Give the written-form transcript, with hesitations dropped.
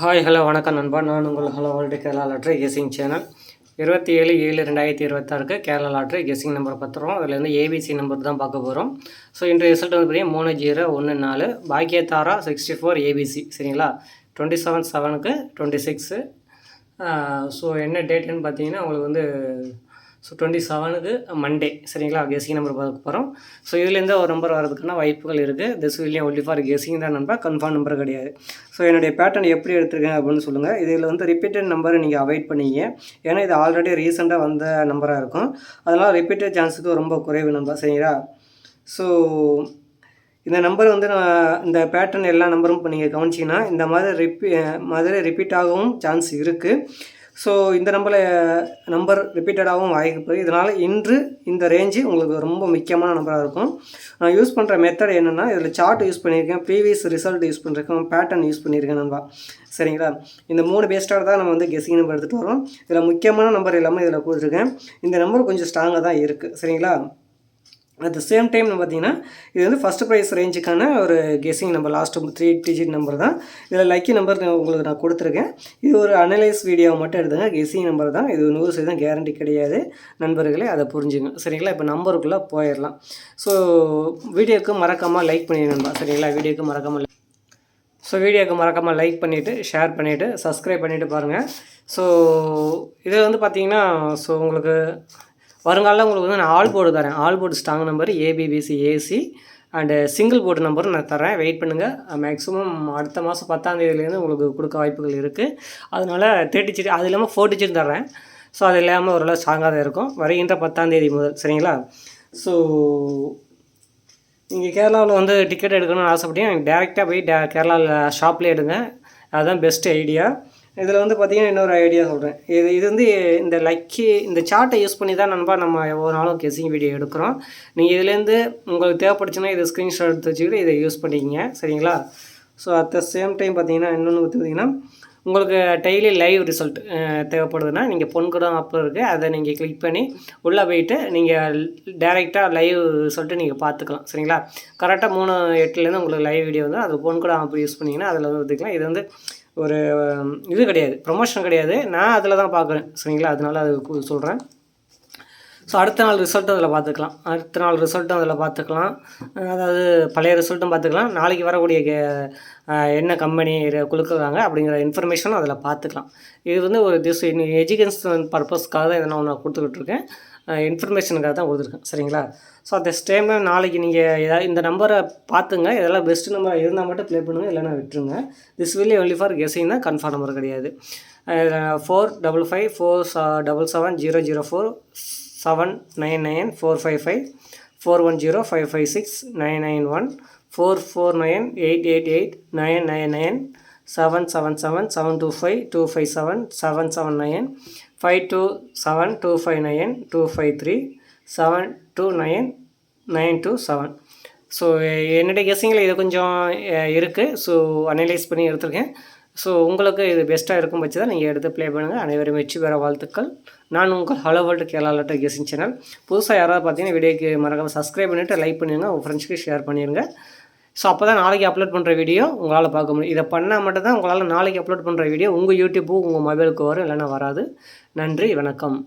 Hi hello வணக்கம் நண்பா. நான் உங்கள் hello world Kerala lottery guessing channel. 27/7/2026 Kerala lottery guessing number பார்த்துறோம். அதில் ஏபிசி நம்பர் தான் பார்க்க போகிறோம். ஸோ இன்றைய ரிசல்ட் வந்து பார்த்தீங்கன்னா 3014 பாக்கியத்தாரா 64 ஏபிசி. சரிங்களா? 27/7க்கு 26. ஸோ என்ன டேட்டுன்னு பார்த்தீங்கன்னா உங்களுக்கு வந்து 27க்கு மண்டே. சரிங்களா? கெஸிங் நம்பர் பார்க்க போகிறோம். ஸோ இதுலேருந்து ஒரு நம்பர் வரதுக்கான வாய்ப்புகள் இருக்குது. This William only for guessing தான் நம்பர், கன்ஃபார்ம் நம்பர் கிடையாது. ஸோ என்னுடைய பேட்டர்ன் எப்படி எடுத்துருக்கேன் அப்படின்னு சொல்லுங்கள். இதில் வந்து ரிப்பீட்டட் நம்பரை நீங்கள் அவாய்ட் பண்ணிங்க. ஏன்னா இது ஆல்ரெடி ரீசெண்டாக வந்த நம்பராக இருக்கும். அதனால் ரிப்பீட்டட் சான்ஸுக்கு ரொம்ப குறைவு நம்பர். சரிங்களா? ஸோ இந்த நம்பர் வந்து நான் இந்த பேட்டர்ன் எல்லா நம்பரும் இப்போ நீங்கள் கவனிச்சிங்கன்னா இந்த மாதிரி ரிப்பீட் ஆகவும் சான்ஸ் இருக்குது. ஸோ இந்த நம்பர் ரிப்பீட்டடாகவும் வாய்ப்பு. இதனால் இன்று இந்த ரேஞ்சு உங்களுக்கு ரொம்ப முக்கியமான நம்பராக இருக்கும். நான் யூஸ் பண்ணுற மெத்தட் என்னென்னா, இதில் சார்ட் யூஸ் பண்ணியிருக்கேன், ப்ரீவியஸ் ரிசல்ட் யூஸ் பண்ணியிருக்கேன், பேட்டர்ன் யூஸ் பண்ணியிருக்கேன் நண்பா. சரிங்களா? இந்த 3 பேஸ்டாக தான் நம்ம வந்து கெஸிங் நம்பர் எடுத்துகிட்டு வரோம். இதில் முக்கியமான நம்பர் எல்லாமே இதில் கொடுத்துருக்கேன். இந்த நம்பர் கொஞ்சம் ஸ்ட்ராங்காக தான் இருக்குது. சரிங்களா? அட் த சேம் டைம் பார்த்தீங்கன்னா இது வந்து ஃபஸ்ட் ப்ரைஸ் ரேஞ்சுக்கான ஒரு guessing number, last 3 digit number தான். இதில் லக்கி நம்பர் உங்களுக்கு நான் கொடுத்துருக்கேன். இது ஒரு அனலைஸ் வீடியோவை மட்டும் எடுத்துங்க. கெஸிங் நம்பர் தான் இது, 100% கேரண்டி கிடையாது நண்பர்களே, அதை புரிஞ்சுங்க. சரிங்களா? இப்போ நம்பருக்குள்ளே போயிடலாம். ஸோ வீடியோவுக்கு மறக்காமல் லைக் பண்ணிடுங்க. சரிங்களா? வீடியோவுக்கு மறக்காமல் லைக் பண்ணிவிட்டு ஷேர் பண்ணிவிட்டு சப்ஸ்கிரைப் பண்ணிவிட்டு பாருங்கள். ஸோ இதில் வந்து பார்த்தீங்கன்னா உங்களுக்கு வருங்காலில் உங்களுக்கு வந்து நான் ஆல் போர்டு தரேன். All board strong number ABBC AC and single board நம்பரும் நான் தரேன். வெயிட் பண்ணுங்கள். மேக்ஸிமம் அடுத்த மாதம் 10ஆம் தேதியிலேருந்து உங்களுக்கு கொடுக்க வாய்ப்புகள் இருக்குது. அதனால் 3 டிஜிட், அது இல்லாமல் 4 டிஜிட் தரேன். ஸோ அது இல்லாமல் ஓரளவு ஸ்ட்ராங்காக தான் இருக்கும் வருகின்ற 10ஆம் தேதி முதல். சரிங்களா? ஸோ நீங்கள் கேரளாவில் வந்து டிக்கெட் எடுக்கணும்னு ஆசைப்பட்டீங்கன்னா நீங்கள் டேரெக்டாக போய் கேரளாவில் ஷாப்லேயே எடுங்க. அதுதான் பெஸ்ட் ஐடியா. இதில் வந்து பார்த்திங்கன்னா இன்னொரு ஐடியா சொல்கிறேன். இது வந்து இந்த சார்ட்டை யூஸ் பண்ணி தான் நம்ம ஒவ்வொரு நாளும் கெஸிங் வீடியோ எடுக்கிறோம். நீங்கள் இதுலேருந்து உங்களுக்கு தேவைப்படுச்சுன்னா இதை ஸ்க்ரீன்ஷாட் எடுத்து வச்சுக்கிட்டு இதை யூஸ் பண்ணிக்கிங்க. சரிங்களா? So at the same time பார்த்தீங்கன்னா இன்னொன்று பார்த்திங்கன்னா உங்களுக்கு டெய்லி லைவ் ரிசல்ட் தேவைப்படுதுன்னா நீங்கள் பொன்குடம் ஆப் இருக்குது, அதை நீங்கள் கிளிக் பண்ணி உள்ளே போயிட்டு நீங்கள் டேரெக்டாக லைவ் ரிசல்ட்டு நீங்கள் பார்த்துக்கலாம். சரிங்களா? கரெக்டாக 3:08 உங்களுக்கு லைவ் வீடியோ வந்து அது பொன்குடம் ஆப் யூஸ் பண்ணிங்கன்னா அதில் வந்து பார்த்துக்கலாம். இது வந்து ஒரு இது கிடையாது, ப்ரொமோஷன் கிடையாது, நான் அதில் தான் பார்க்குறேன். சரிங்களா? அதனால அது சொல்கிறேன். ஸோ அடுத்த நாள் ரிசல்ட்டும் அதில் பார்த்துக்கலாம். அதாவது பழைய ரிசல்ட்டும் பார்த்துக்கலாம். நாளைக்கு வரக்கூடிய என்ன கம்பெனி கொடுக்குறாங்க அப்படிங்கிற இன்ஃபர்மேஷனும் அதில் பார்த்துக்கலாம். இது வந்து ஒரு எஜுகேஷன் பர்பஸ்க்காக தான் இதை நான் கொடுத்துக்கிட்டு இருக்கேன். இன்ஃபர்மேஷனுக்காக தான் கொடுத்துருக்கேன். சரிங்களா? ஸோ அட் திஸ் டைமில் நாளைக்கு நீங்கள் ஏதாவது இந்த நம்பரை பார்த்துங்க. இதெல்லாம் பெஸ்ட் நம்பர் இருந்தால் மட்டும் ப்ளே பண்ணுங்கள், இல்லைனா விட்டுருங்க. This will only for guessing தான், கன்ஃபார்ம் நம்பர் கிடையாது. 4554777004 799 455 410 556 991 449 888 999 777 725 257 779 527 259 253 729 927. ஸோ என்னுடைய கெஸ்ஸிங்கில் இது கொஞ்சம் இருக்குது. ஸோ அனலைஸ் பண்ணி எடுத்துருக்கேன். ஸோ உங்களுக்கு இது பெஸ்ட்டாக இருக்கும் பட்சம் நீங்கள் எடுத்து ப்ளே பண்ணுங்கள். அனைவரும் வெற்றி பெற வாழ்த்துக்கள். நான் உங்கள் hello world Kerala lottery guessing channel. புதுசாக யாராவது பார்த்தீங்கன்னா வீடியோக்கு மறக்காமல் சப்ஸ்கிரைப் பண்ணிவிட்டு லைக் பண்ணிடுங்க, உங்கள் ஃப்ரெண்ட்ஸ்க்கு ஷேர் பண்ணிடுங்க. ஸோ அப்போ தான் நாளைக்கு அப்லோட் பண்ணுற வீடியோ உங்களால் பார்க்க முடியும். இதை பண்ணால் மட்டும் தான் உங்களால் நாளைக்கு அப்லோட் பண்ணுற வீடியோ உங்கள் யூடியூப்பு உங்கள் மொபைலுக்கு வரும், இல்லைன்னா வராது. நன்றி, வணக்கம்.